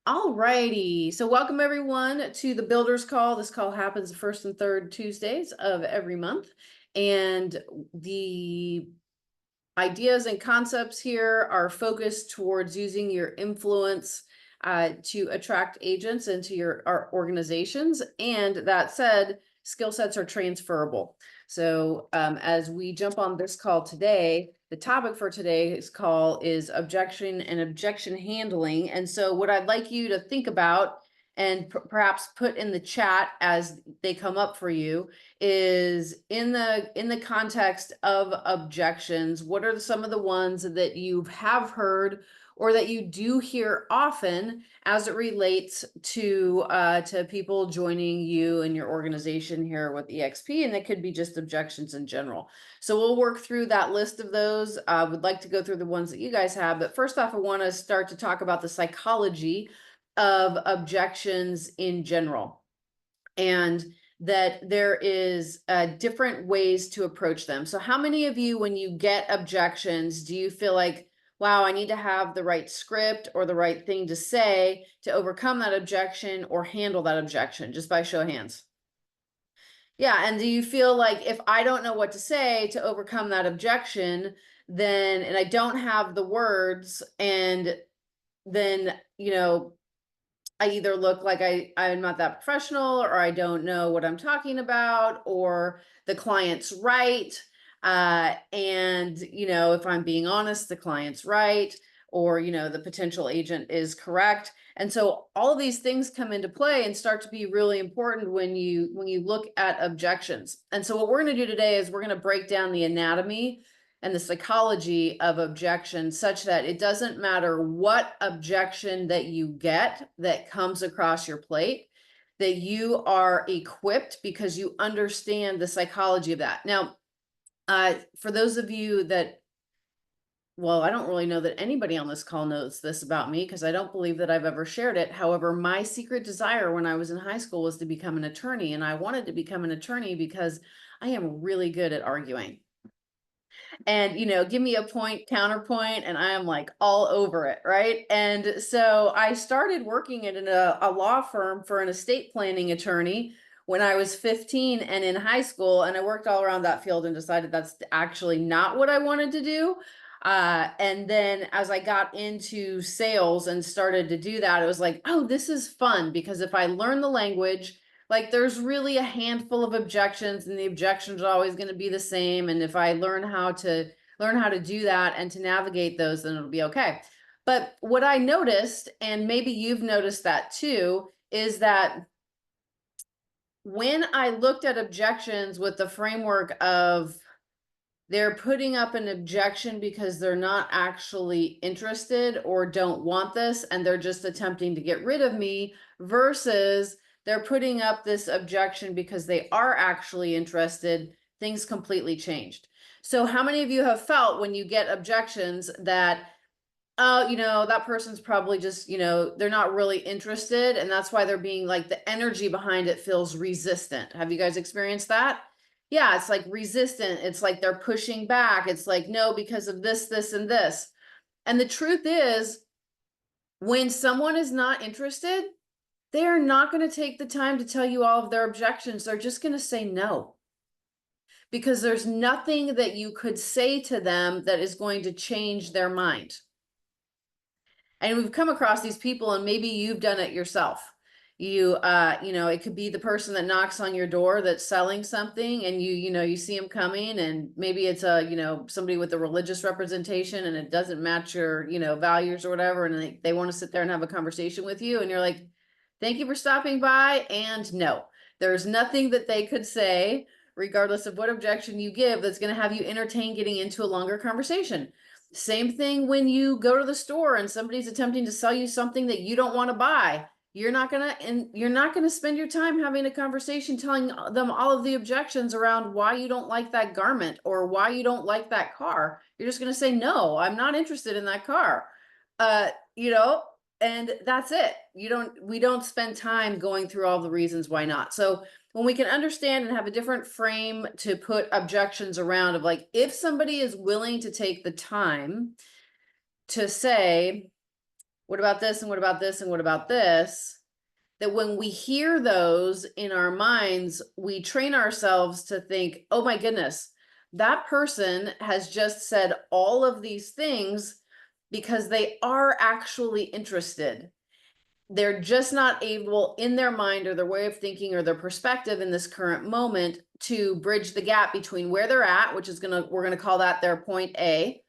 All righty. So welcome everyone to the Builders Call. This call happens the first and third Tuesdays of every month. And the ideas and concepts here are focused towards using your influence to attract agents into our organizations. And that said, skill sets are transferable. So as we jump on this call today, the topic for today's call is objection and objection handling. And so what I'd like you to think about and perhaps put in the chat as they come up for you is in the context of objections, what are some of the ones that you have heard or that you do hear often as it relates to people joining you and your organization here with EXP, and it could be just objections in general. So we'll work through that list of those. Would like to go through the ones that you guys have, but first off, I want to start to talk about the psychology of objections in general, and that there is different ways to approach them. So how many of you, when you get objections, do you feel like, wow, I need to have the right script or the right thing to say to overcome that objection or handle that objection? Just by show of hands. Yeah, and do you feel like if I don't know what to say to overcome that objection, then, and I don't have the words, and then, I either look like I'm not that professional, or I don't know what I'm talking about, or the client's right. And, if I'm being honest, the client's right, or, the potential agent is correct. And so all of these things come into play and start to be really important when you look at objections. And so what we're going to do today is we're going to break down the anatomy and the psychology of objection, such that it doesn't matter what objection that you get that comes across your plate, that you are equipped because you understand the psychology of that. Now, for those of you that, well, I don't really know that anybody on this call knows this about me, because I don't believe that I've ever shared it. However, my secret desire when I was in high school was to become an attorney, and I wanted to become an attorney because I am really good at arguing. And give me a point, counterpoint, and I am like all over it, right? And so I started working in a law firm for an estate planning attorney when I was 15 and in high school, and I worked all around that field and decided that's actually not what I wanted to do. And then as I got into sales and started to do that, it was like, oh, this is fun, because if I learn the language, like there's really a handful of objections, and the objections are always going to be the same. And if I learn how to do that and to navigate those, then it'll be okay. But what I noticed, and maybe you've noticed that too, is that when I looked at objections with the framework of they're putting up an objection because they're not actually interested or don't want this, and they're just attempting to get rid of me, versus they're putting up this objection because they are actually interested, things completely changed. So how many of you have felt when you get objections that, oh, that person's probably just, they're not really interested, and that's why they're being like, the energy behind it feels resistant? Have you guys experienced that? Yeah, it's like resistant. It's like they're pushing back. It's like, no, because of this, this, and this. And the truth is, when someone is not interested, they're not going to take the time to tell you all of their objections. They're just going to say no, because there's nothing that you could say to them that is going to change their mind. And we've come across these people, and maybe you've done it yourself. It could be the person that knocks on your door that's selling something, and you see them coming, and maybe it's somebody with a religious representation, and it doesn't match your, values or whatever. And they want to sit there and have a conversation with you. And you're like, thank you for stopping by. And no, there's nothing that they could say, regardless of what objection you give, that's going to have you entertain getting into a longer conversation. Same thing when you go to the store and somebody's attempting to sell you something that you don't want to buy. You're not gonna spend your time having a conversation telling them all of the objections around why you don't like that garment or why you don't like that car. You're just gonna say, no, I'm not interested in that car. And that's it. We don't spend time going through all the reasons why not. So when we can understand and have a different frame to put objections around, of like, if somebody is willing to take the time to say, what about this? And what about this? And what about this? That when we hear those in our minds, we train ourselves to think, oh my goodness, that person has just said all of these things because they are actually interested. They're just not able in their mind or their way of thinking or their perspective in this current moment to bridge the gap between where they're at, which is we're gonna call that their point A,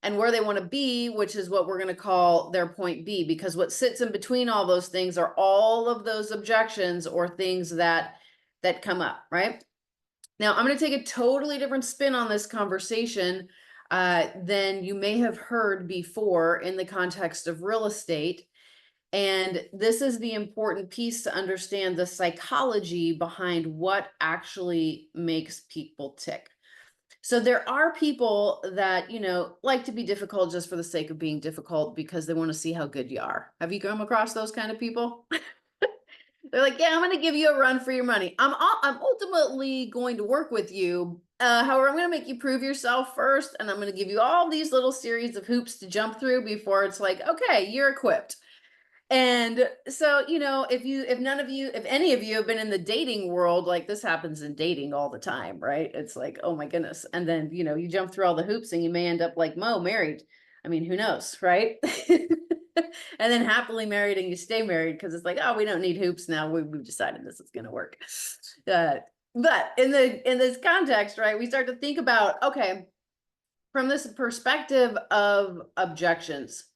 and where they want to be, which is what we're going to call their point B, because what sits in between all those things are all of those objections or things that come up, right? Now, I'm going to take a totally different spin on this conversation than you may have heard before in the context of real estate. And this is the important piece to understand the psychology behind what actually makes people tick. So there are people that, like to be difficult just for the sake of being difficult because they want to see how good you are. Have you come across those kind of people? They're like, yeah, I'm going to give you a run for your money. I'm ultimately going to work with you. However, I'm going to make you prove yourself first. And I'm going to give you all these little series of hoops to jump through before it's like, okay, you're equipped. And so, if any of you have been in the dating world, like this happens in dating all the time, right? It's like, oh my goodness. And then, you jump through all the hoops and you may end up like Mo, married. I mean, who knows, right? And then happily married and you stay married because it's like, oh, we don't need hoops now. We've decided this is going to work. But in this context, right, we start to think about, okay, from this perspective of objections,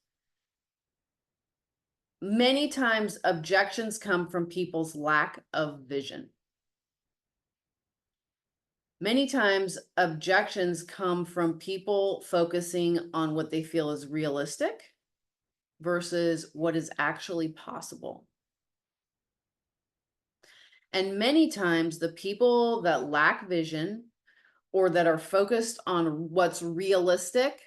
many times objections come from people's lack of vision. Many times objections come from people focusing on what they feel is realistic versus what is actually possible. And many times the people that lack vision or that are focused on what's realistic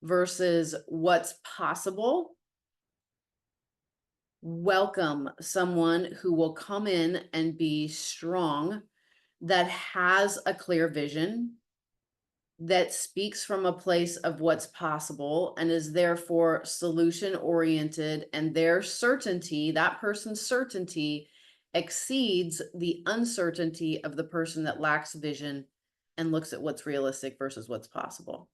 versus what's possible welcome someone who will come in and be strong, that has a clear vision, that speaks from a place of what's possible and is therefore solution oriented, and their certainty, that person's certainty, exceeds the uncertainty of the person that lacks vision and looks at what's realistic versus what's possible.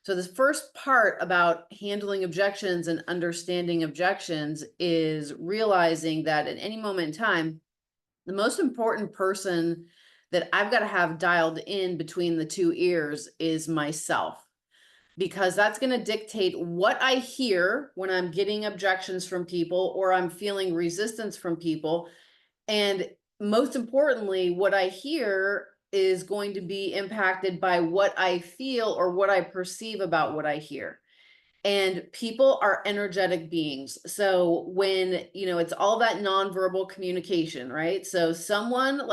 So this first part about handling objections and understanding objections is realizing that at any moment in time, the most important person that I've got to have dialed in between the two ears is myself, because that's going to dictate what I hear when I'm getting objections from people or I'm feeling resistance from people. And most importantly, what I hear is going to be impacted by what I feel or what I perceive about what I hear. And people are energetic beings. So when, it's all that nonverbal communication, right? So someone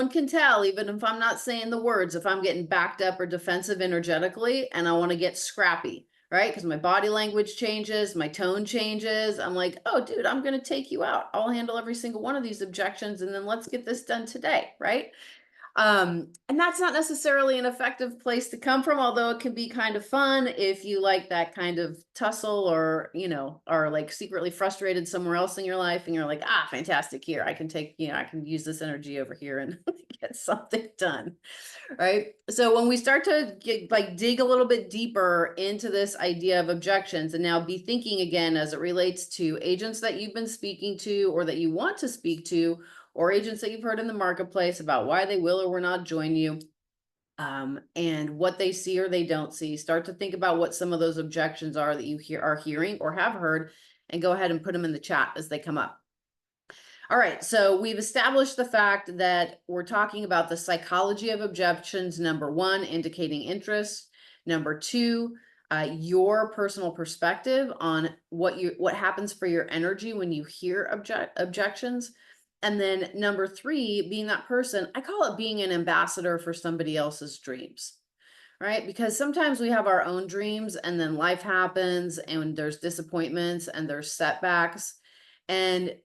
can tell, even if I'm not saying the words, if I'm getting backed up or defensive energetically and I want to get scrappy, right? Because my body language changes, my tone changes. I'm like, oh, dude, I'm going to take you out. I'll handle every single one of these objections. And then let's get this done today, right? And that's not necessarily an effective place to come from, although it can be kind of fun if you like that kind of tussle, or, are like secretly frustrated somewhere else in your life and you're like, fantastic, here, I can I can use this energy over here and get something done. Right. So when we start to dig a little bit deeper into this idea of objections, and now be thinking again as it relates to agents that you've been speaking to or that you want to speak to, or agents that you've heard in the marketplace about why they will or will not join you, and what they see or they don't see. Start to think about what some of those objections are that you are hearing or have heard, and go ahead and put them in the chat as they come up. All right, so we've established the fact that we're talking about the psychology of objections. Number one, indicating interest. Number two, your personal perspective on what happens for your energy when you hear objections. And then number three, being that person, I call it being an ambassador for somebody else's dreams, right? Because sometimes we have our own dreams and then life happens and there's disappointments and there's setbacks. And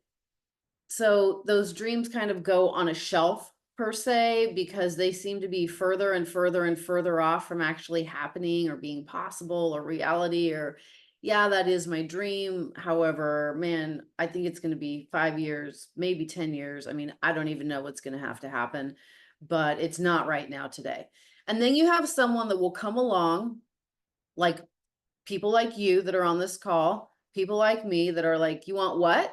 so those dreams kind of go on a shelf per se, because they seem to be further and further and further off from actually happening or being possible or reality, or, yeah, that is my dream. However, man, I think it's going to be 5 years, maybe 10 years. I mean, I don't even know what's going to have to happen, but it's not right now today. And then you have someone that will come along, like people like you that are on this call, people like me that are like, you want what?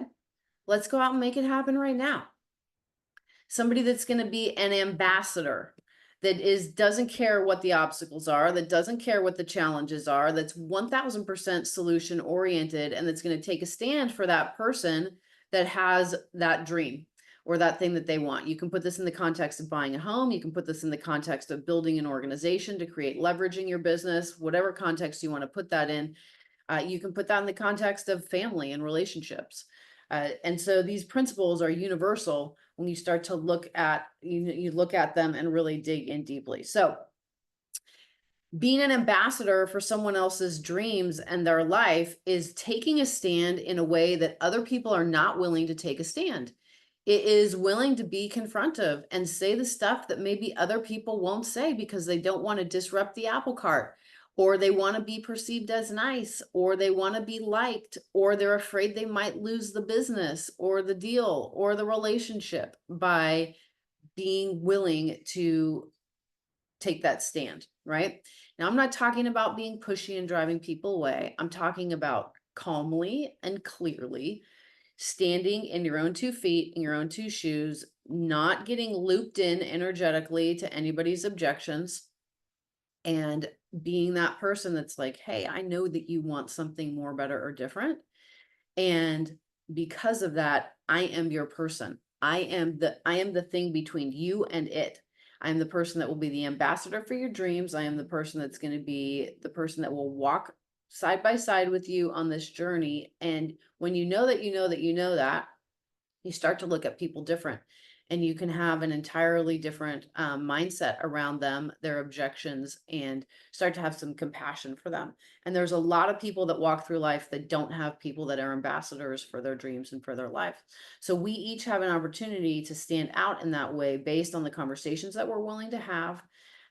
Let's go out and make it happen right now. Somebody that's going to be an ambassador, that doesn't care what the obstacles are, that doesn't care what the challenges are, that's 1000% solution oriented, and that's going to take a stand for that person that has that dream or that thing that they want. You can put this in the context of buying a home. You can put this in the context of building an organization to create leverage in your business, whatever context you want to put that in. You can put that in the context of family and relationships. And so these principles are universal when you start to look at, you look at them and really dig in deeply. So being an ambassador for someone else's dreams and their life is taking a stand in a way that other people are not willing to take a stand. It is willing to be confrontive and say the stuff that maybe other people won't say because they don't want to disrupt the apple cart, or they want to be perceived as nice, or they want to be liked, or they're afraid they might lose the business or the deal or the relationship by being willing to take that stand, right? Now, I'm not talking about being pushy and driving people away. I'm talking about calmly and clearly standing in your own 2 feet, in your own 2 shoes, not getting looped in energetically to anybody's objections, and being that person that's like, hey, I know that you want something more, better, or different. And because of that, I am your person. I am the thing between you and it. I am the person that will be the ambassador for your dreams. I am the person that's going to be the person that will walk side by side with you on this journey. And when you know that, you start to look at people different, and you can have an entirely different mindset around them, their objections, and start to have some compassion for them. And there's a lot of people that walk through life that don't have people that are ambassadors for their dreams and for their life. So we each have an opportunity to stand out in that way based on the conversations that we're willing to have,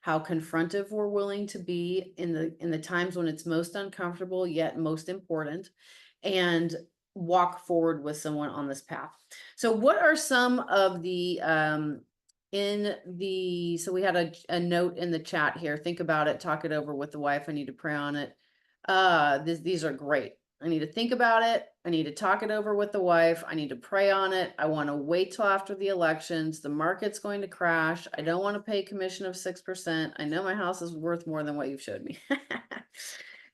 how confrontive we're willing to be in the times when it's most uncomfortable yet most important, and walk forward with someone on this path. So what are some of the so we had a note in the chat here. Think about it, talk it over with the wife. I need to pray on it. These are great. I need to think about it. I need to talk it over with the wife. I need to pray on it. I want to wait till after the elections. The market's going to crash. I don't want to pay commission of 6%. I know my house is worth more than what you've showed me.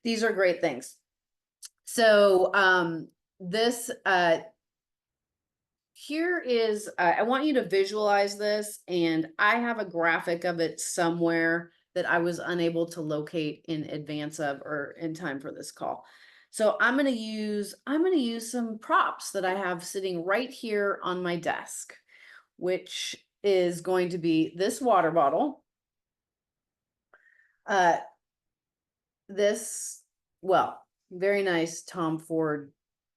These are great things. So this here is, I want you to visualize this, and I have a graphic of it somewhere that I was unable to locate in advance of or in time for this call. So I'm going to use some props that I have sitting right here on my desk, which is going to be this water bottle. This, well, very nice Tom Ford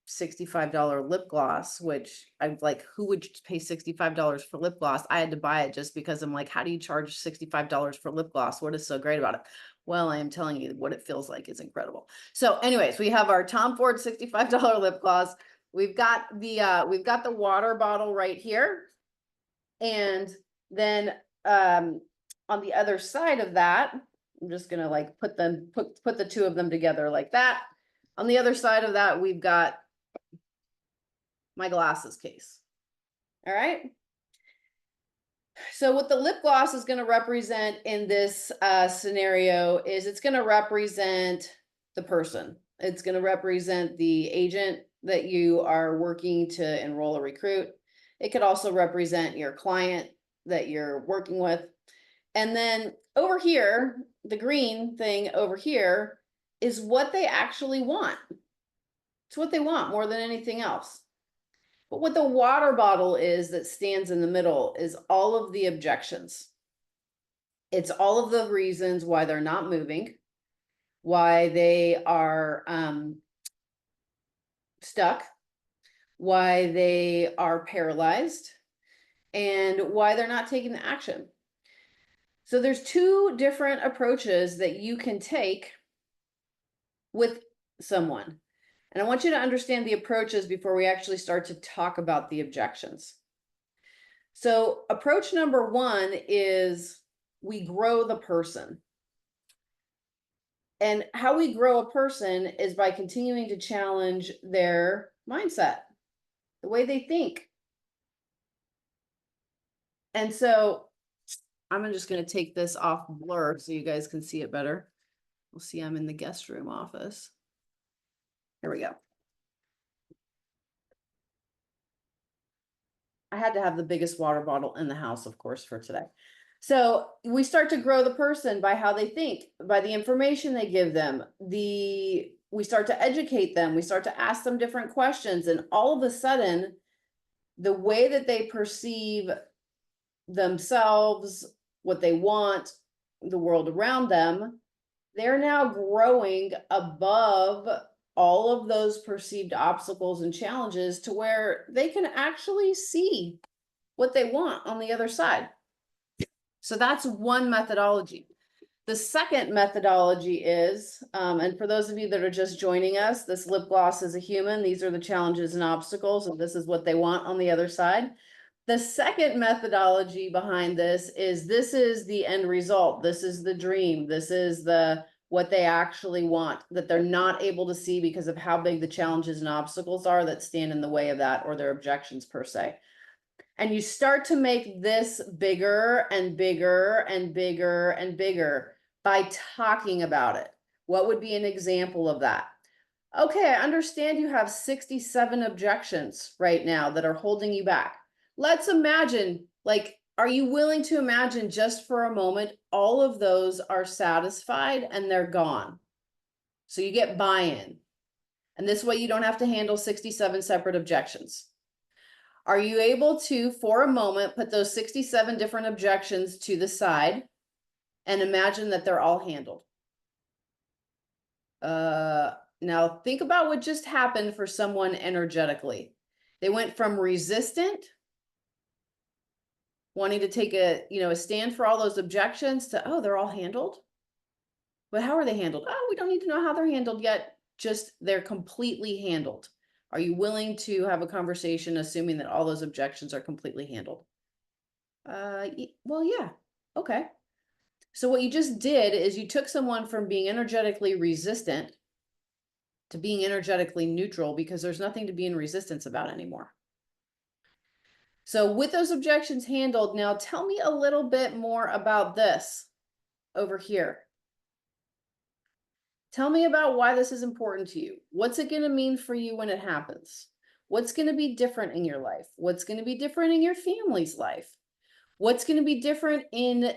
$65 lip gloss, which I'm like, who would pay $65 for lip gloss? I had to buy it just because I'm like, how do you charge $65 for lip gloss? What is so great about it? Well, I am telling you what it feels like is incredible. So anyways, we have our Tom Ford $65 lip gloss. We've got the water bottle right here. And then on the other side of that, I'm just gonna like put the two of them together like that. On the other side of that, we've got my glasses case. All right. So what the lip gloss is going to represent in this scenario is it's going to represent the person. It's going to represent the agent that you are working to enroll or recruit. It could also represent your client that you're working with. And then over here, the green thing over here is what they actually want. It's what they want more than anything else. But what the water bottle is that stands in the middle is all of the objections. It's all of the reasons why they're not moving, why they are stuck, why they are paralyzed, and why they're not taking the action. So there's two different approaches that you can take with someone. And I want you to understand the approaches before we actually start to talk about the objections. So approach number one is we grow the person. And how we grow a person is by continuing to challenge their mindset, the way they think. And so I'm just going to take this off blur so you guys can see it better. We'll see I'm in the guest room office. Here we go. I had to have the biggest water bottle in the house, of course, for today. So we start to grow the person by how they think, by the information they give them. We start to educate them. We start to ask them different questions. And all of a sudden, the way that they perceive themselves, what they want, the world around them, they're now growing above all of those perceived obstacles and challenges to where they can actually see what they want on the other side. So that's one methodology. The second methodology is, and for those of you that are just joining us, this lip gloss is a human. These are the challenges and obstacles, and this is what they want on the other side. The second methodology behind this is the end result. This is the dream. This is what they actually want, that they're not able to see because of how big the challenges and obstacles are that stand in the way of that, or their objections per se. And you start to make this bigger and bigger and bigger and bigger by talking about it. What would be an example of that? Okay, I understand you have 67 objections right now that are holding you back. Let's imagine, like, are you willing to imagine just for a moment, all of those are satisfied and they're gone? So you get buy-in. And this way you don't have to handle 67 separate objections. Are you able to, for a moment, put those 67 different objections to the side and imagine that they're all handled? Now think about what just happened for someone energetically. They went from resistant, wanting to take a stand for all those objections, to, oh, they're all handled. But how are they handled? Oh, we don't need to know how they're handled yet. Just they're completely handled. Are you willing to have a conversation assuming that all those objections are completely handled? Well, yeah. Okay. So what you just did is you took someone from being energetically resistant to being energetically neutral, because there's nothing to be in resistance about anymore. So with those objections handled, now tell me a little bit more about this over here. Tell me about why this is important to you. What's it going to mean for you when it happens? What's going to be different in your life? What's going to be different in your family's life? What's going to be different in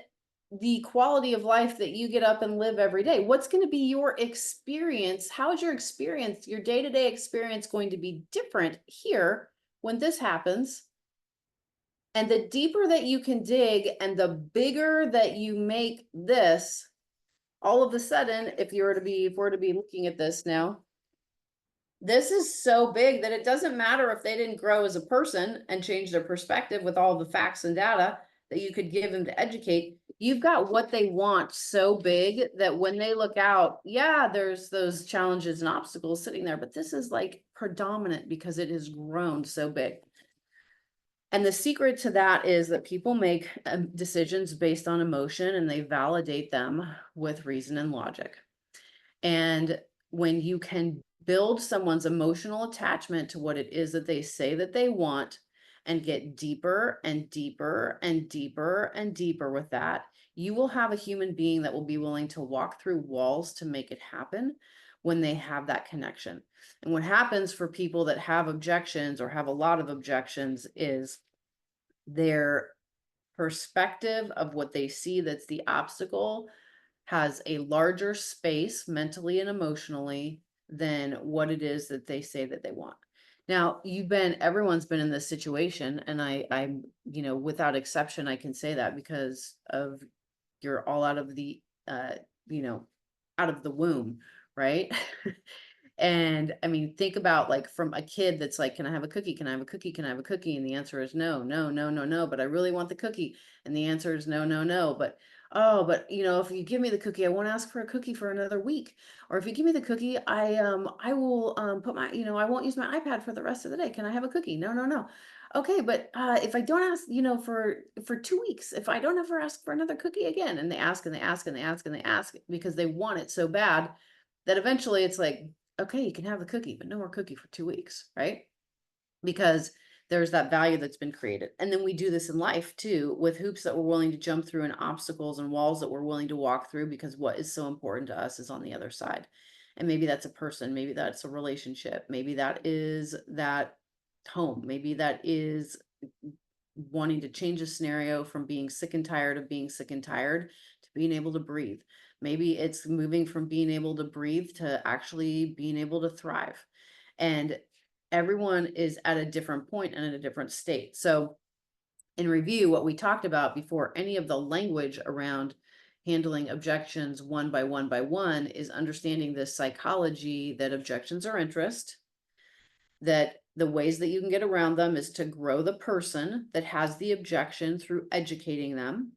the quality of life that you get up and live every day? What's going to be your experience? How is your experience, your day-to-day experience, going to be different here when this happens? And the deeper that you can dig and the bigger that you make this, all of a sudden, if we're to be looking at this now, this is so big that it doesn't matter if they didn't grow as a person and change their perspective with all the facts and data that you could give them to educate. You've got what they want so big that when they look out, yeah, there's those challenges and obstacles sitting there, but this is like predominant because it has grown so big. And the secret to that is that people make decisions based on emotion, and they validate them with reason and logic. And when you can build someone's emotional attachment to what it is that they say that they want, and get deeper and deeper and deeper and deeper with that, you will have a human being that will be willing to walk through walls to make it happen when they have that connection. And what happens for people that have objections or have a lot of objections is their perspective of what they see that's the obstacle has a larger space mentally and emotionally than what it is that they say that they want. Now, everyone's been in this situation, and I'm, without exception, I can say that because of you're all out of the, out of the womb, right? And I mean, think about, like, from a kid that's like, can I have a cookie? Can I have a cookie? Can I have a cookie? And the answer is no, no, no, no, no, but I really want the cookie. And the answer is no, no, no. But oh, but if you give me the cookie, I won't ask for a cookie for another week. Or if you give me the cookie, I will put my, I won't use my iPad for the rest of the day. Can I have a cookie? No, no, no. Okay, but if I don't ask, for 2 weeks, if I don't ever ask for another cookie again, and they ask and they ask and they ask and they ask because they want it so bad that eventually it's like, okay, you can have the cookie, but no more cookie for 2 weeks, right? Because there's that value that's been created. And then we do this in life too, with hoops that we're willing to jump through and obstacles and walls that we're willing to walk through, because what is so important to us is on the other side. And maybe that's a person, maybe that's a relationship, maybe that is that home, maybe that is wanting to change a scenario from being sick and tired of being sick and tired to being able to breathe. Maybe it's moving from being able to breathe to actually being able to thrive. And everyone is at a different point and in a different state. So in review, what we talked about before any of the language around handling objections one by one is understanding this psychology that objections are interest, that the ways that you can get around them is to grow the person that has the objection through educating them.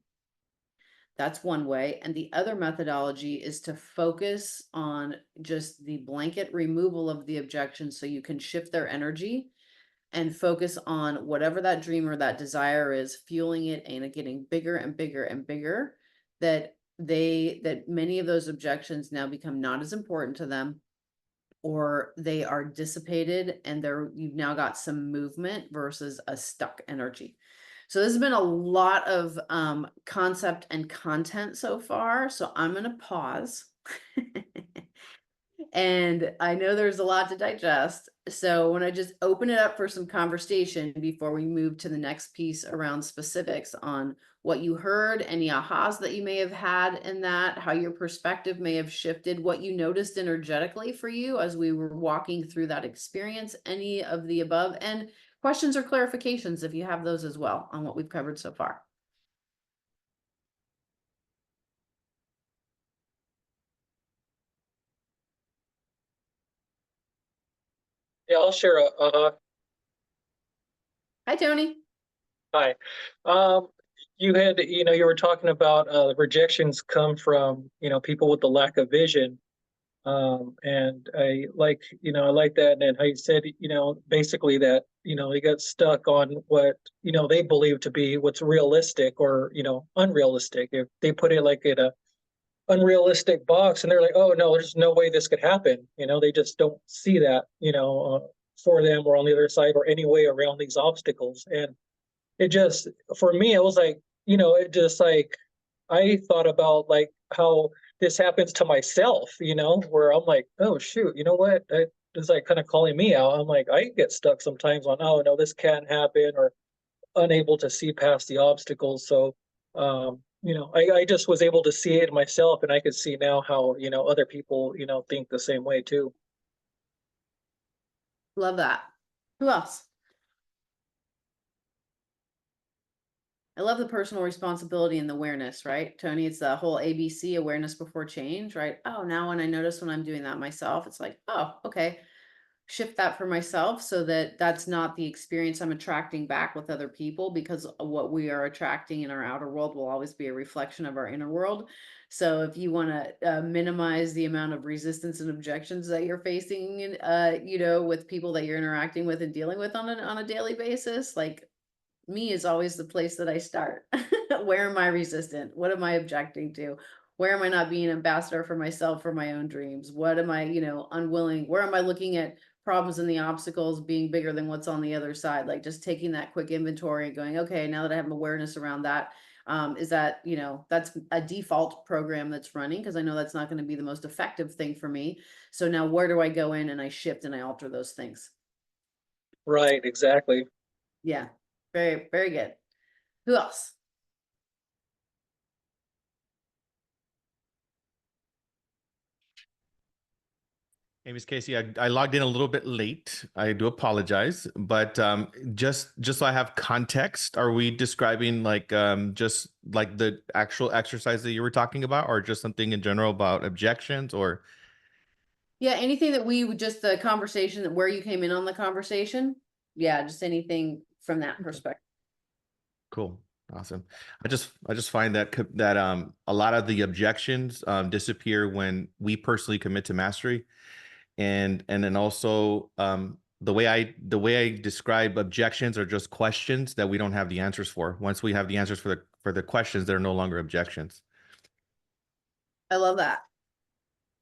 That's one way. And the other methodology is to focus on just the blanket removal of the objection so you can shift their energy and focus on whatever that dream or that desire is, fueling it and it getting bigger and bigger and bigger, that many of those objections now become not as important to them, or they are dissipated and you've now got some movement versus a stuck energy. So this has been a lot of concept and content so far. So I'm going to pause. And I know there's a lot to digest. So when I just open it up for some conversation before we move to the next piece around specifics on what you heard, any ahas that you may have had in that, how your perspective may have shifted, what you noticed energetically for you as we were walking through that experience, any of the above, and questions or clarifications if you have those as well on what we've covered so far. Yeah, I'll share Hi, Tony. hi. You had, you were talking about the rejections come from, people with the lack of vision. And I like that. And how you said, basically that, they got stuck on what, they believe to be what's realistic or, unrealistic. If they put it like in a unrealistic box and they're like, oh no, there's no way this could happen. They just don't see that, for them or on the other side or any way around these obstacles. And it just, for me, it was like, it just like, I thought about like how this happens to myself, where I'm like, oh shoot, you know what? It's like kind of calling me out. I'm like, I get stuck sometimes on, oh no, this can't happen, or unable to see past the obstacles. So, I just was able to see it myself, and I could see now how, other people, think the same way too. Love that. Who else? I love the personal responsibility and the awareness, right, Tony? It's the whole ABC, awareness before change, right? Oh, now when I notice when I'm doing that myself, it's like, oh, okay, shift that for myself so that that's not the experience I'm attracting back with other people, because what we are attracting in our outer world will always be a reflection of our inner world. So if you want to minimize the amount of resistance and objections that you're facing, with people that you're interacting with and dealing with on a daily basis, like, me is always the place that I start. Where am I resistant? What am I objecting to? Where am I not being ambassador for myself, for my own dreams? What am I, unwilling? Where am I looking at problems and the obstacles being bigger than what's on the other side? Like just taking that quick inventory and going, okay, now that I have awareness around that, is that, that's a default program that's running, because I know that's not going to be the most effective thing for me. So now where do I go in and I shift and I alter those things? Right, exactly. Yeah, very, very good. Who else? Hey, Ms. Casey, I logged in a little bit late. I do apologize, but just so I have context, are we describing like just like the actual exercise that you were talking about, or just something in general about objections, or? Yeah, anything that we would just the conversation that where you came in on the conversation. Yeah, just anything from that Okay. perspective. Cool. Awesome. I just find that a lot of the objections disappear when we personally commit to mastery, and then also the way I describe objections are just questions that we don't have the answers for. Once we have the answers for the questions, they're no longer objections. I love that.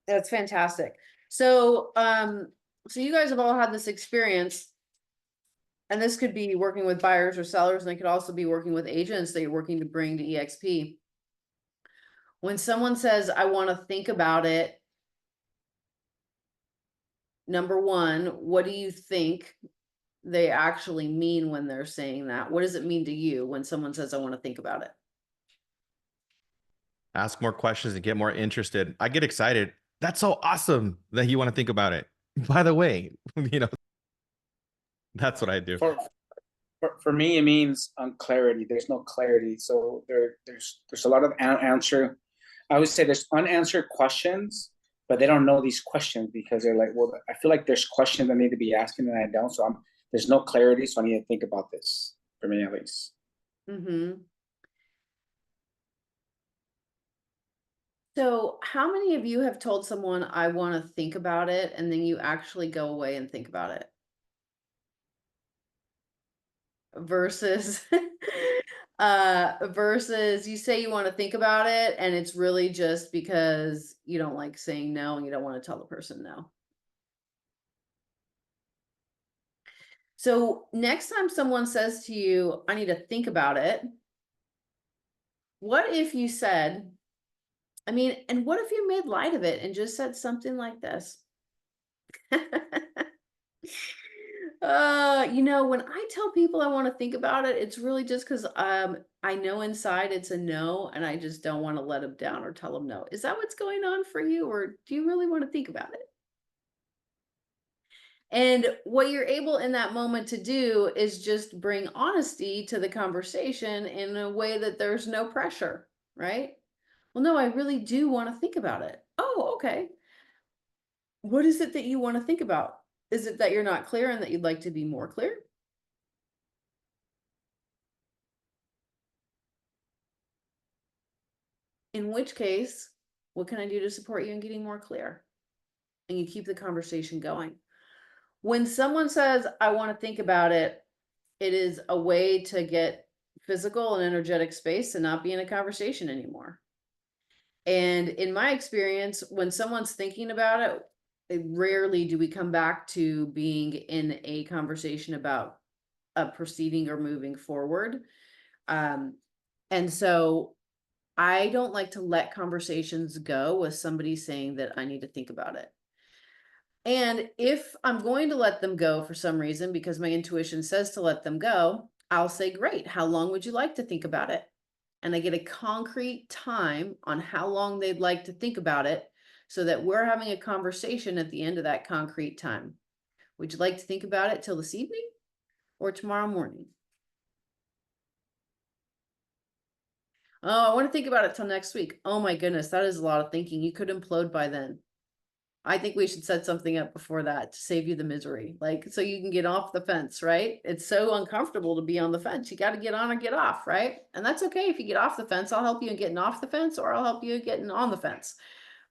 That's fantastic. So, so you guys have all had this experience, and this could be working with buyers or sellers, and it could also be working with agents that you're working to bring to EXP. When someone says, I want to think about it, number one, what do you think they actually mean when they're saying that? What does it mean to you when someone says, I want to think about it? Ask more questions and get more interested. I get excited. That's so awesome that you want to think about it. By the way, that's what I do. For me, it means clarity. There's no clarity, so there's a lot of answer. I would say there's unanswered questions, but they don't know these questions because they're like, well, I feel like there's questions I need to be asking and I don't. So there's no clarity, so I need to think about this. For me, at least. Mm-hmm. So how many of you have told someone, I want to think about it, and then you actually go away and think about it? Versus versus you say you want to think about it, and it's really just because you don't like saying no and you don't want to tell the person no. So next time someone says to you, I need to think about it, what if you said, and what if you made light of it and just said something like this? When I tell people I want to think about it, it's really just because I know inside it's a no, and I just don't want to let them down or tell them no. Is that what's going on for you, or do you really want to think about it? And what you're able in that moment to do is just bring honesty to the conversation in a way that there's no pressure, right? Well, no, I really do want to think about it. Oh, okay. What is it that you want to think about? Is it that you're not clear and that you'd like to be more clear? In which case, what can I do to support you in getting more clear? And you keep the conversation going. When someone says, I want to think about it, it is a way to get physical and energetic space and not be in a conversation anymore. And in my experience, when someone's thinking about it, rarely do we come back to being in a conversation about a proceeding or moving forward. And so I don't like to let conversations go with somebody saying that I need to think about it. And if I'm going to let them go for some reason, because my intuition says to let them go, I'll say, great, how long would you like to think about it? And I get a concrete time on how long they'd like to think about it, so that we're having a conversation at the end of that concrete time. Would you like to think about it till this evening or tomorrow morning? Oh, I want to think about it till next week. Oh my goodness, that is a lot of thinking. You could implode by then. I think we should set something up before that to save you the misery, like, so you can get off the fence, right? It's so uncomfortable to be on the fence. You got to get on or get off, right? And that's okay if you get off the fence. I'll help you in getting off the fence, or I'll help you getting on the fence.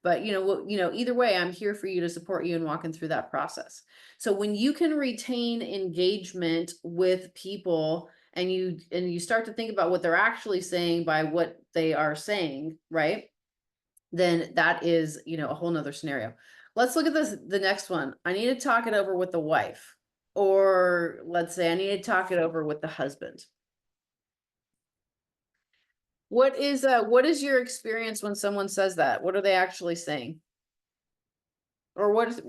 But either way, I'm here for you to support you in walking through that process. So when you can retain engagement with people, and you start to think about what they're actually saying by what they are saying, right? Then that is, a whole nother scenario. Let's look at the next one. I need to talk it over with the wife, or let's say I need to talk it over with the husband. What is your experience when someone says that? What are they actually saying? Or what's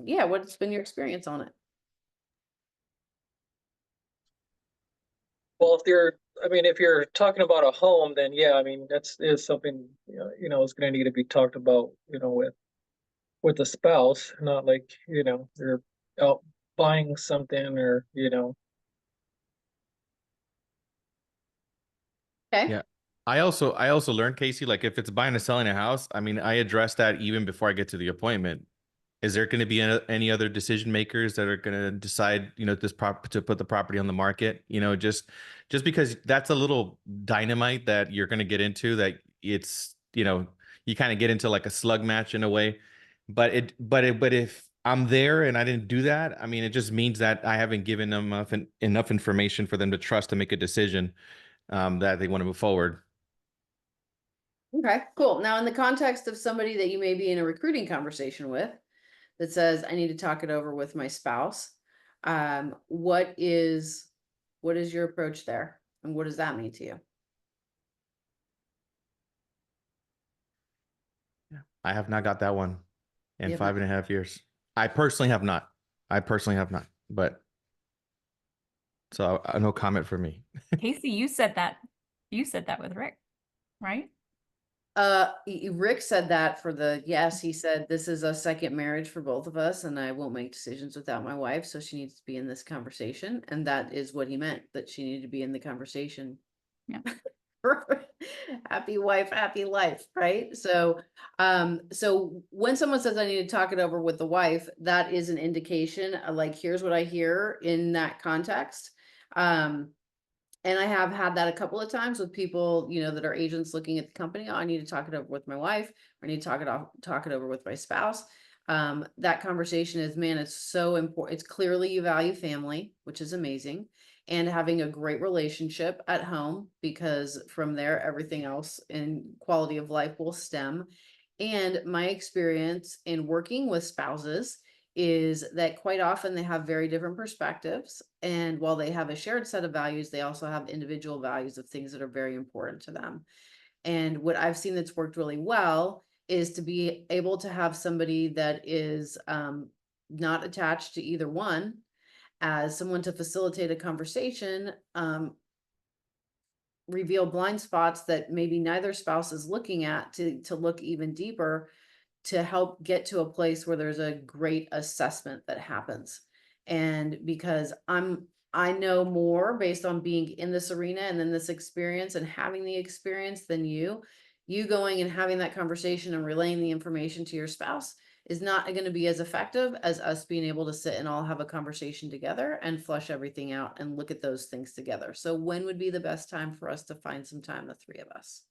been your experience on it? Well, if you're talking about a home, then yeah, is something, is going to need to be talked about, with the spouse, not like, you're out buying something or, Okay. Yeah. I also learned, Casey, like if it's buying or selling a house, I address that even before I get to the appointment. Is there going to be any other decision makers that are going to decide, to put the property on the market? Just because that's a little dynamite that you're going to get into, that it's, you kind of get into like a slug match in a way. But if I'm there and I didn't do that, I mean, it just means that I haven't given them enough information for them to trust to make a decision that they want to move forward. Okay, cool. Now, in the context of somebody that you may be in a recruiting conversation with that says, I need to talk it over with my spouse, what is your approach there? And what does that mean to you? I have not got that one in You have 5.5 years. I personally have not. But so no comment for me. Casey, you said that with Rick, right? Rick said that yes, he said, this is a second marriage for both of us, and I won't make decisions without my wife, so she needs to be in this conversation. And that is what he meant, that she needed to be in the conversation. Yeah. Happy wife, happy life, right? So when someone says I need to talk it over with the wife, that is an indication of, like, here's what I hear in that context. And I have had that a couple of times with people, that are agents looking at the company. Oh, I need to talk it over with my wife, or I need to talk it over with my spouse. That conversation is, man, it's so important. It's clearly you value family, which is amazing, and having a great relationship at home, because from there, everything else in quality of life will stem. And my experience in working with spouses is that quite often they have very different perspectives. And while they have a shared set of values, they also have individual values of things that are very important to them. And what I've seen that's worked really well is to be able to have somebody that is not attached to either one, as someone to facilitate a conversation, reveal blind spots that maybe neither spouse is looking at, to look even deeper, to help get to a place where there's a great assessment that happens. And because I know more based on being in this arena and in this experience and having the experience than you going and having that conversation and relaying the information to your spouse is not going to be as effective as us being able to sit and all have a conversation together and flush everything out and look at those things together. So when would be the best time for us to find some time, the three of us?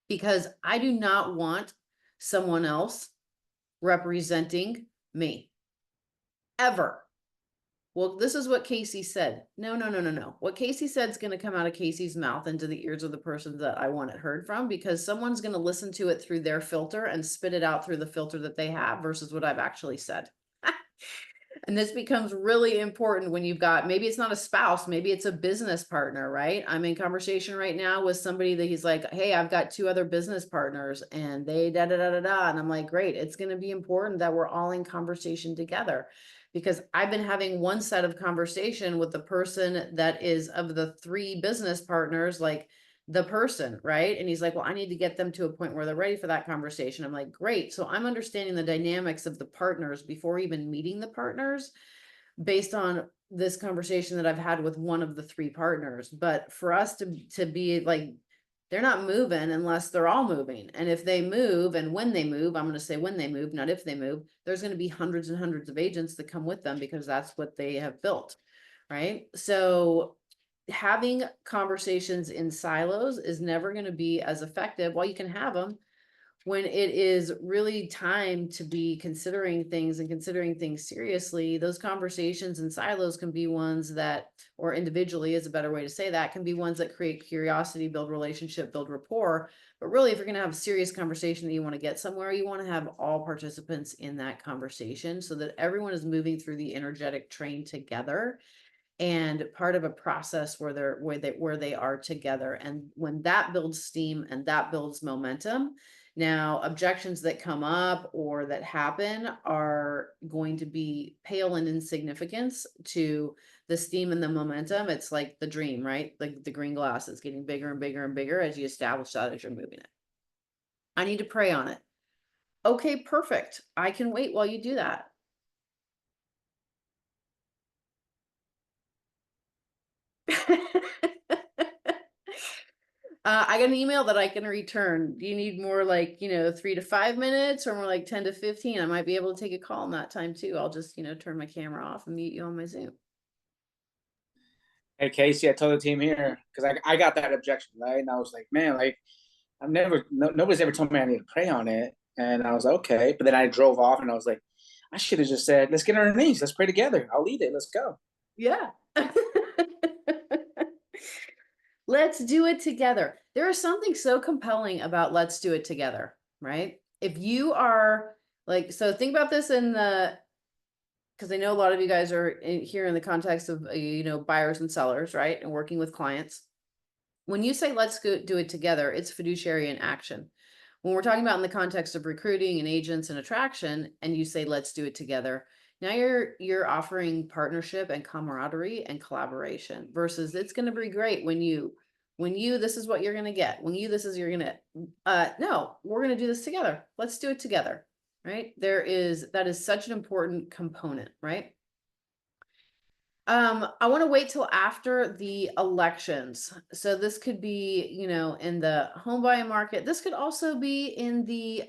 Because I do not want someone else representing me. Ever. Well, this is what Casey said. No. What Casey said is going to come out of Casey's mouth into the ears of the person that I want it heard from, because someone's going to listen to it through their filter and spit it out through the filter that they have versus what I've actually said. And this becomes really important when you've got, maybe it's not a spouse, maybe it's a business partner, right? I'm in conversation right now with somebody that he's like, hey, I've got 2 other business partners and they da da da da da. And I'm like, great, it's going to be important that we're all in conversation together, because I've been having one set of conversation with the person that is of the 3 business partners, like the person, right? And he's like, well, I need to get them to a point where they're ready for that conversation. I'm like, great. So I'm understanding the dynamics of the partners before even meeting the partners, based on this conversation that I've had with one of the 3 partners. But for us to be like, they're not moving unless they're all moving. And if they move, and when they move, I'm going to say when they move, not if they move, there's going to be hundreds and hundreds of agents that come with them, because that's what they have built. Right. So having conversations in silos is never going to be as effective. While you can have them, when it is really time to be considering things seriously, those conversations in silos can be ones that, or individually is a better way to say that, can be ones that create curiosity, build relationship, build rapport. But really, if you're going to have a serious conversation that you want to get somewhere, you want to have all participants in that conversation so that everyone is moving through the energetic train together, and part of a process where they are together. And when that builds steam and that builds momentum, now objections that come up or that happen are going to be pale in insignificance to the steam and the momentum. It's like the dream, right? Like the green glass is getting bigger and bigger and bigger as you establish that, as you're moving it. I need to pray on it. Okay, perfect. I can wait while you do that. I got an email that I can return. Do you need more like, 3 to 5 minutes or more like 10 to 15? I might be able to take a call in that time too. I'll just, turn my camera off and mute you on my Zoom. Hey Casey, I told the team here because I got that objection, right? And I was like, man, like nobody's ever told me I need to pray on it. And I was like, okay. But then I drove off and I was like, I should have just said, let's get on our knees, let's pray together. I'll lead it. Let's go. Yeah. Let's do it together. There is something so compelling about let's do it together, right? If you are like, so think about this because I know a lot of you guys are here in the context of, buyers and sellers, right? And working with clients. When you say let's go do it together, it's fiduciary in action. When we're talking about in the context of recruiting and agents and attraction, and you say let's do it together, now you're offering partnership and camaraderie and collaboration versus it's going to be great when you this is what you're going to get. When you this is you're going to no, we're going to do this together. Let's do it together, right? That is such an important component, right? I want to wait till after the elections. So this could be, in the home buying market. This could also be in the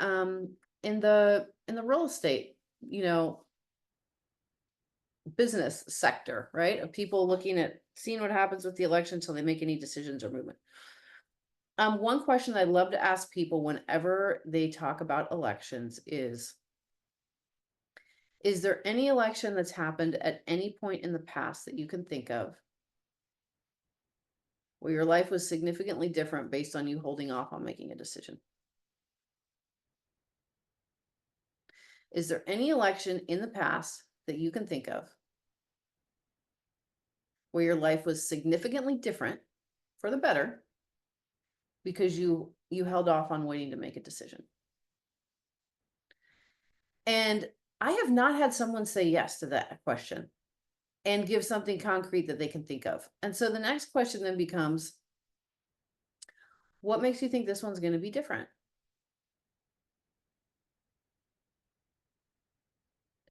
real estate, business sector, right? Of people looking at seeing what happens with the election until they make any decisions or movement. One question I'd love to ask people whenever they talk about elections is there any election that's happened at any point in the past that you can think of where your life was significantly different based on you holding off on making a decision? Is there any election in the past that you can think of where your life was significantly different for the better because you held off on waiting to make a decision? And I have not had someone say yes to that question and give something concrete that they can think of. And so the next question then becomes, what makes you think this one's going to be different?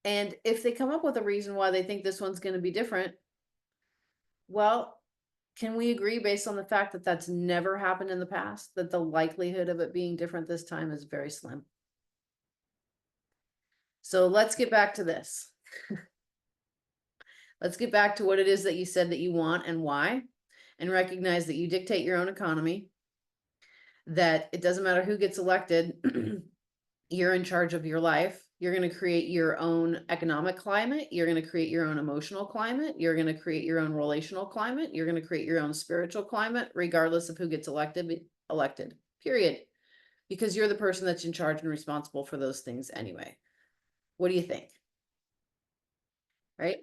And if they come up with a reason why they think this one's going to be different, well, can we agree based on the fact that that's never happened in the past, that the likelihood of it being different this time is very slim? So let's get back to this. Let's get back to what it is that you said that you want and why, and recognize that you dictate your own economy, that it doesn't matter who gets elected, you're in charge of your life. You're going to create your own economic climate. You're going to create your own emotional climate. You're going to create your own relational climate. You're going to create your own spiritual climate, regardless of who gets elected, period. Because you're the person that's in charge and responsible for those things anyway. What do you think? Right?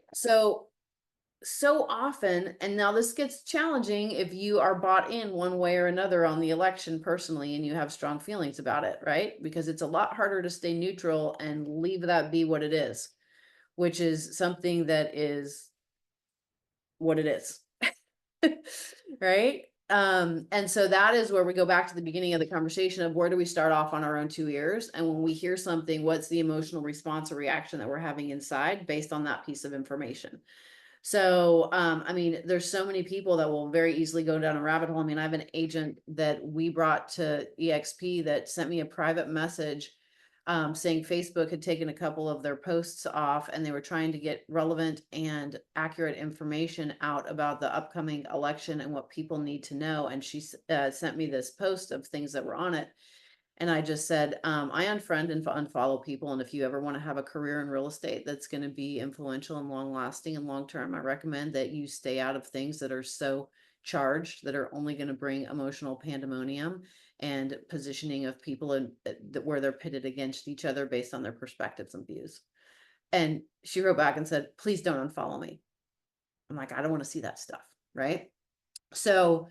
So often, and now this gets challenging if you are bought in one way or another on the election personally and you have strong feelings about it, right? Because it's a lot harder to stay neutral and leave that be what it is, which is something that is what it is. Right? And so that is where we go back to the beginning of the conversation of where do we start off on our own 2 ears? And when we hear something, what's the emotional response or reaction that we're having inside based on that piece of information? So, there's so many people that will very easily go down a rabbit hole. I have an agent that we brought to EXP that sent me a private message saying Facebook had taken a couple of their posts off and they were trying to get relevant and accurate information out about the upcoming election and what people need to know. And she sent me this post of things that were on it. And I just said, I unfriend and unfollow people. And if you ever want to have a career in real estate that's going to be influential and long lasting and long term, I recommend that you stay out of things that are so charged that are only going to bring emotional pandemonium and positioning of people where they're pitted against each other based on their perspectives and views. And she wrote back and said, please don't unfollow me. I'm like, I don't want to see that stuff. Right. So,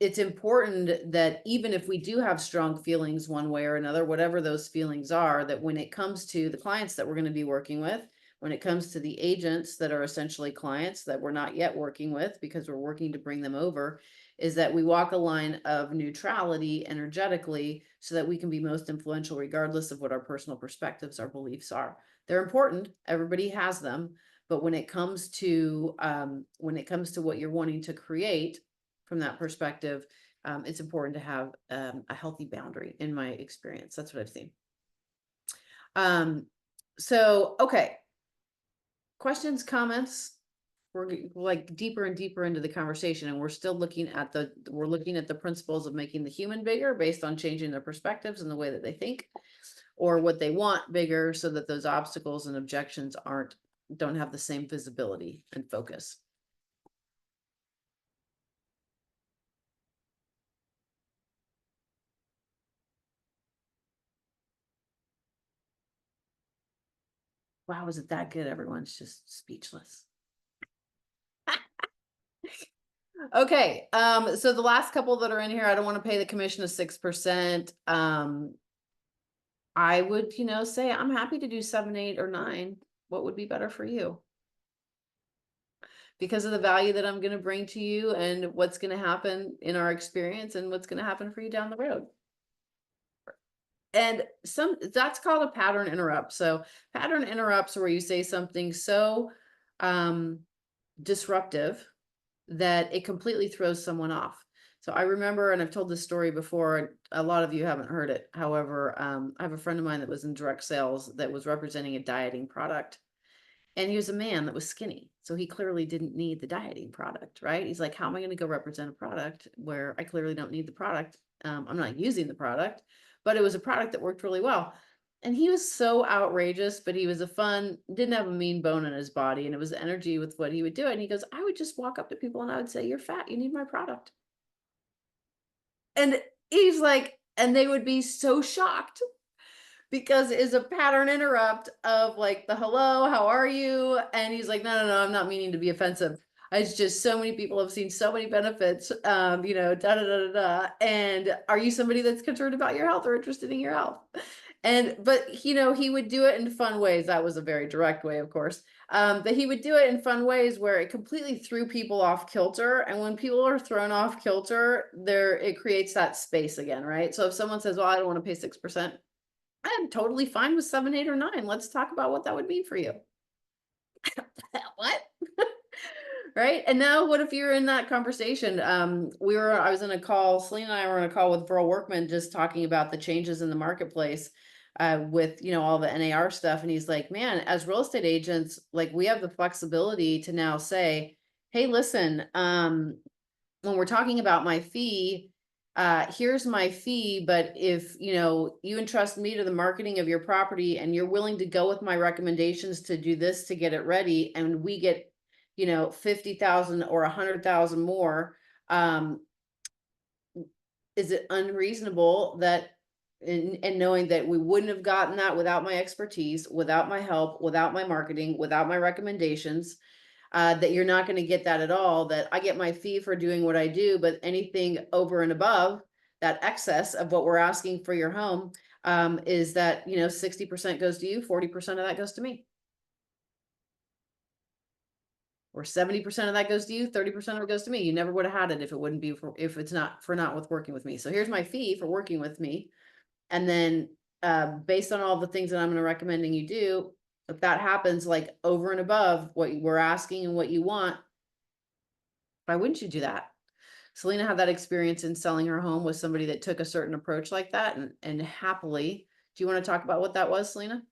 it's important that even if we do have strong feelings one way or another, whatever those feelings are, that when it comes to the clients that we're going to be working with, when it comes to the agents that are essentially clients that we're not yet working with because we're working to bring them over, is that we walk a line of neutrality energetically so that we can be most influential regardless of what our personal perspectives, our beliefs are. They're important. Everybody has them. But when it comes to what you're wanting to create, from that perspective, it's important to have a healthy boundary in my experience. That's what I've seen. So, okay. Questions, comments? We're like deeper and deeper into the conversation, and we're still looking at the principles of making the human bigger based on changing their perspectives and the way that they think, or what they want bigger, so that those obstacles and objections don't have the same visibility and focus. Wow, is it that good? Everyone's just speechless. Okay, so the last couple that are in here, I don't want to pay the commission of 6%. I would, say I'm happy to do 7, 8, or 9. What would be better for you? Because of the value that I'm going to bring to you and what's going to happen in our experience and what's going to happen for you down the road. And that's called a pattern interrupt. So pattern interrupts where you say something so disruptive that it completely throws someone off. So I remember, and I've told this story before, a lot of you haven't heard it. However, I have a friend of mine that was in direct sales that was representing a dieting product. And he was a man that was skinny. So he clearly didn't need the dieting product, right? He's like, how am I going to go represent a product where I clearly don't need the product? I'm not using the product, but it was a product that worked really well. And he was so outrageous, but he was didn't have a mean bone in his body. And it was energy with what he would do. And he goes, I would just walk up to people and I would say, you're fat, you need my product. And he's like, and they would be so shocked because it's a pattern interrupt of like the hello, how are you? And he's like, no, I'm not meaning to be offensive. It's just so many people have seen so many benefits, da da da da da. And are you somebody that's concerned about your health or interested in your health? But he would do it in fun ways. That was a very direct way, of course. But he would do it in fun ways where it completely threw people off kilter. And when people are thrown off kilter, it creates that space again, right? So if someone says, well, I don't want to pay 6%, I'm totally fine with 7, 8, or 9. Let's talk about what that would mean for you. What? Right? And now what if you're in that conversation? I was in a call, Selena and I were in a call with Burl Workman just talking about the changes in the marketplace with, all the NAR stuff. And he's like, man, as real estate agents, like we have the flexibility to now say, hey, listen, when we're talking about my fee, here's my fee, but if you entrust me to the marketing of your property and you're willing to go with my recommendations to do this to get it ready, and we get 50,000 or 100,000 more, is it unreasonable that and knowing that we wouldn't have gotten that without my expertise, without my help, without my marketing, without my recommendations, that you're not going to get that at all, that I get my fee for doing what I do, but anything over and above that excess of what we're asking for your home, is that, 60% goes to you, 40% of that goes to me. Or 70% of that goes to you, 30% of it goes to me. You never would have had it if it wouldn't be if it's not with working with me. So here's my fee for working with me. And then based on all the things that I'm going to recommending you do, if that happens like over and above what we're asking and what you want, why wouldn't you do that? Selena had that experience in selling her home with somebody that took a certain approach like that, and happily. Do you want to talk about what that was, Selena?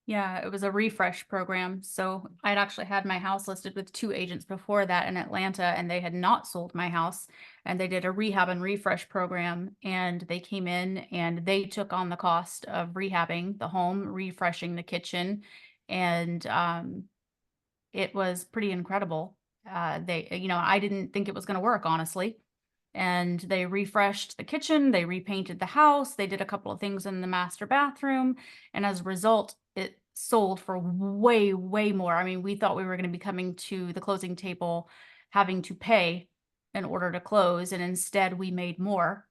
Yeah, it was a refresh program. So I'd actually had my house listed with 2 agents before that in Atlanta, and they had not sold my house. And they did a rehab and refresh program, and they came in and they took on the cost of rehabbing the home, refreshing the kitchen, and it was pretty incredible. I didn't think it was going to work, honestly. And they refreshed the kitchen, they repainted the house, they did a couple of things in the master bathroom, and as a result, it sold for way, way more. I mean, we thought we were going to be coming to the closing table having to pay in order to close, and instead we made more.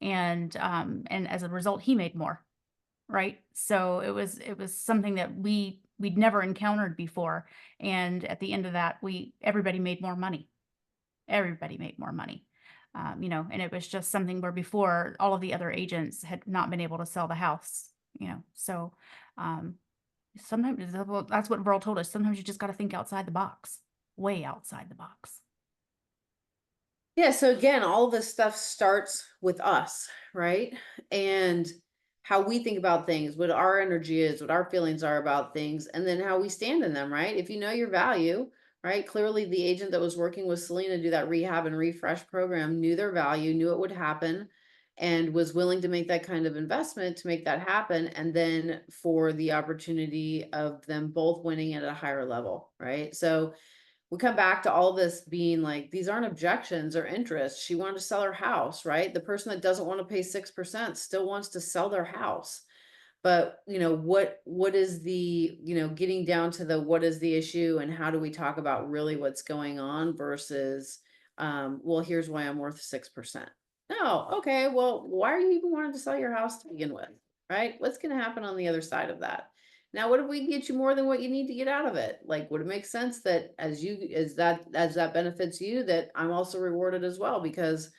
And as a result, he made more, right? So it was something that we'd never encountered before. And at the end of that, everybody made more money. Everybody made more money. And it was just something where before all of the other agents had not been able to sell the house, so sometimes that's what Burl told us. Sometimes you just got to think outside the box, way outside the box. Yeah, so again, all this stuff starts with us, right? And how we think about things, what our energy is, what our feelings are about things, and then how we stand in them, right? If you know your value, right? Clearly, the agent that was working with Selena to do that rehab and refresh program knew their value, knew it would happen, and was willing to make that kind of investment to make that happen. And then for the opportunity of them both winning at a higher level, right? So we come back to all this being like, these aren't objections or interests. She wanted to sell her house, right? The person that doesn't want to pay 6% still wants to sell their house. But what is the, getting down to the, what is the issue and how do we talk about really what's going on versus, well, here's why I'm worth 6%. No, okay, well, why are you even wanting to sell your house to begin with, right? What's going to happen on the other side of that? Now, what if we can get you more than what you need to get out of it? Like, would it make sense that as that benefits you, that I'm also rewarded as well because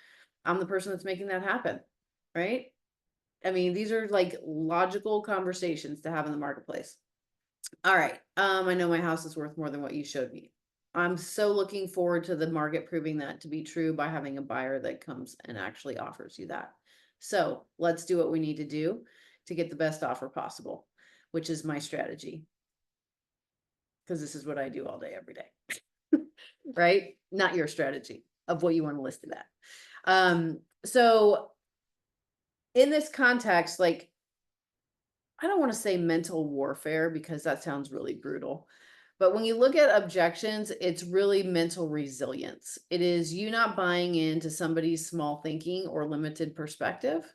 I'm the person that's making that happen, right? I mean, these are like logical conversations to have in the marketplace. All right. I know my house is worth more than what you showed me. I'm so looking forward to the market proving that to be true by having a buyer that comes and actually offers you that. So let's do what we need to do to get the best offer possible, which is my strategy. Because this is what I do all day, every day. Right? Not your strategy of what you want to list it at. So in this context, like, I don't want to say mental warfare because that sounds really brutal. But when you look at objections, it's really mental resilience. It is you not buying into somebody's small thinking or limited perspective.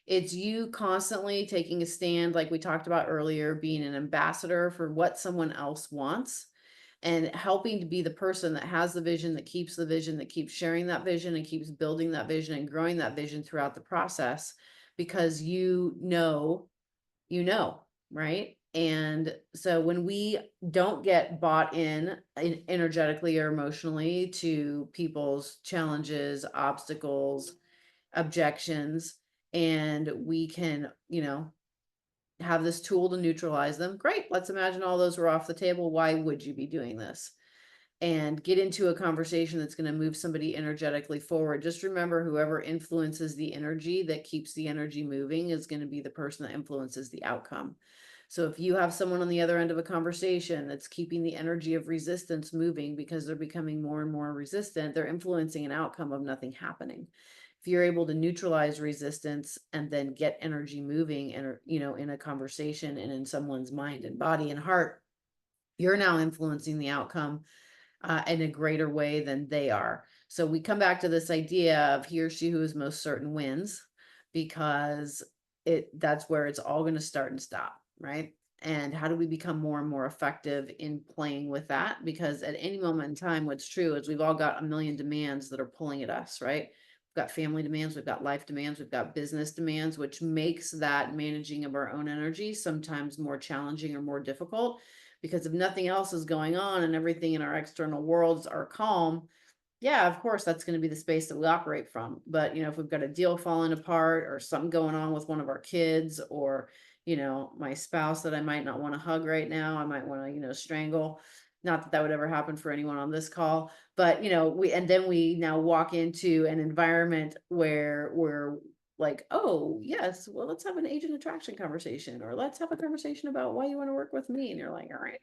It's you constantly taking a stand, like we talked about earlier, being an ambassador for what someone else wants and helping to be the person that has the vision, that keeps the vision, that keeps sharing that vision and keeps building that vision and growing that vision throughout the process because right? And so when we don't get bought in energetically or emotionally to people's challenges, obstacles, objections, and we can, have this tool to neutralize them, great. Let's imagine all those were off the table. Why would you be doing this? And get into a conversation that's going to move somebody energetically forward. Just remember, whoever influences the energy that keeps the energy moving is going to be the person that influences the outcome. So if you have someone on the other end of a conversation that's keeping the energy of resistance moving because they're becoming more and more resistant, they're influencing an outcome of nothing happening. If you're able to neutralize resistance and then get energy moving and, in a conversation and in someone's mind and body and heart, you're now influencing the outcome in a greater way than they are. So we come back to this idea of he or she who is most certain wins, because that's where it's all going to start and stop, right? And how do we become more and more effective in playing with that? Because at any moment in time, what's true is we've all got a million demands that are pulling at us, right? We've got family demands, we've got life demands, we've got business demands, which makes that managing of our own energy sometimes more challenging or more difficult. Because if nothing else is going on and everything in our external worlds are calm, yeah, of course, that's going to be the space that we operate from. But, if we've got a deal falling apart or something going on with one of our kids or, my spouse that I might not want to hug right now, I might want to, strangle. Not that that would ever happen for anyone on this call, but, we now walk into an environment where we're like, oh, yes, well, let's have an agent attraction conversation, or let's have a conversation about why you want to work with me. And you're like, all right.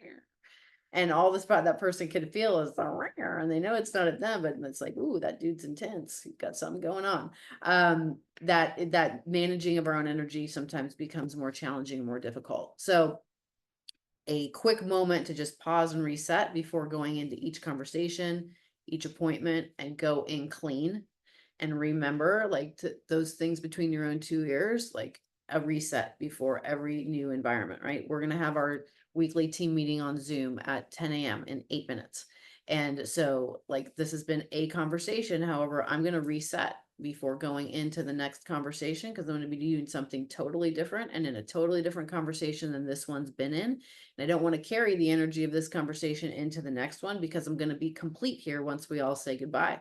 And all the spot that person can feel is the ringer, and they know it's not at them, but it's like, ooh, that dude's intense. He's got something going on. That managing of our own energy sometimes becomes more challenging, more difficult. So a quick moment to just pause and reset before going into each conversation, each appointment, and go in clean. And remember, like, those things between your own two ears, like a reset before every new environment, right? We're going to have our weekly team meeting on Zoom at 10 a.m. in 8 minutes. And so, like, this has been a conversation. However, I'm going to reset before going into the next conversation because I'm going to be doing something totally different and in a totally different conversation than this one's been in. And I don't want to carry the energy of this conversation into the next one because I'm going to be complete here once we all say goodbye.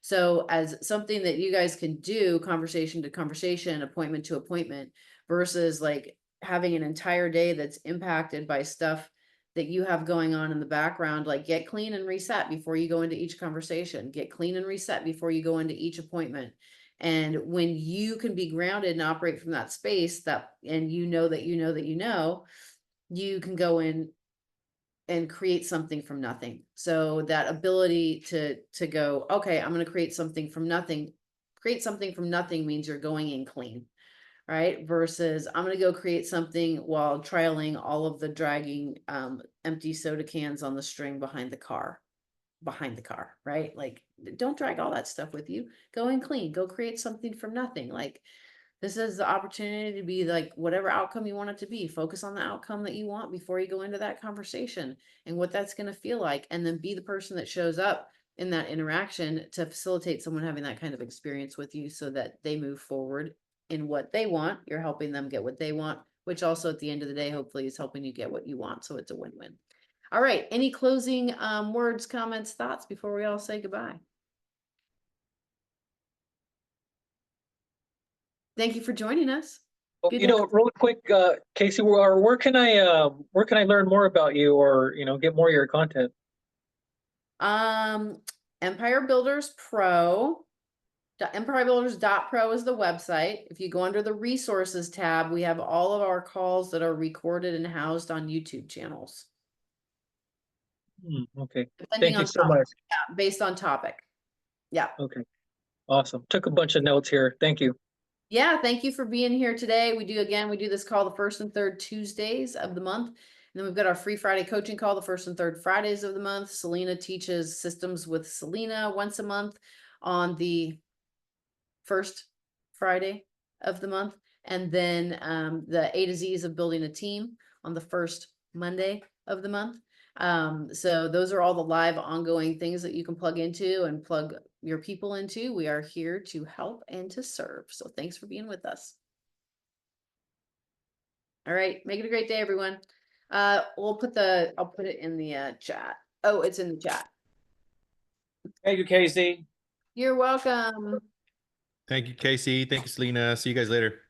So as something that you guys can do, conversation to conversation, appointment to appointment, versus like having an entire day that's impacted by stuff that you have going on in the background, like get clean and reset before you go into each conversation, get clean and reset before you go into each appointment. And when you can be grounded and operate from that space and you know that you can go in and create something from nothing. So that ability to go, okay, I'm going to create something from nothing. Create something from nothing means you're going in clean, right? Versus I'm going to go create something while trialing all of the dragging empty soda cans on the string behind the car, right? Like, don't drag all that stuff with you. Go in clean, go create something from nothing. Like, this is the opportunity to be like whatever outcome you want it to be. Focus on the outcome that you want before you go into that conversation and what that's going to feel like. And then be the person that shows up in that interaction to facilitate someone having that kind of experience with you so that they move forward in what they want. You're helping them get what they want, which also at the end of the day, hopefully is helping you get what you want. So it's a win-win. All right. Any closing words, comments, thoughts before we all say goodbye? Thank you for joining us. Well, Good you know, real quick, Casey, where can I learn more about you, or get more of your content? Empire Builders Pro. Empirebuilders.pro is the website. If you go under the resources tab, we have all of our calls that are recorded and housed on YouTube channels. Okay. Depending Thank you on so topic. much. Yeah, based on topic. Yeah. Okay. Awesome. Took a bunch of notes here. Thank you. Yeah, thank you for being here today. We do this call the first and third Tuesdays of the month. And then we've got our free Friday coaching call the first and third Fridays of the month. Selena teaches systems with Selena once a month on the first Friday of the month. And then the A to Z's of building a team on the first Monday of the month. So those are all the live ongoing things that you can plug into and plug your people into. We are here to help and to serve. So thanks for being with us. All right. Make it a great day, everyone. I'll put it in the chat. Oh, it's in the chat. Thank you, Casey. You're welcome. Thank you, Casey. Thank you, Selena. See you guys later.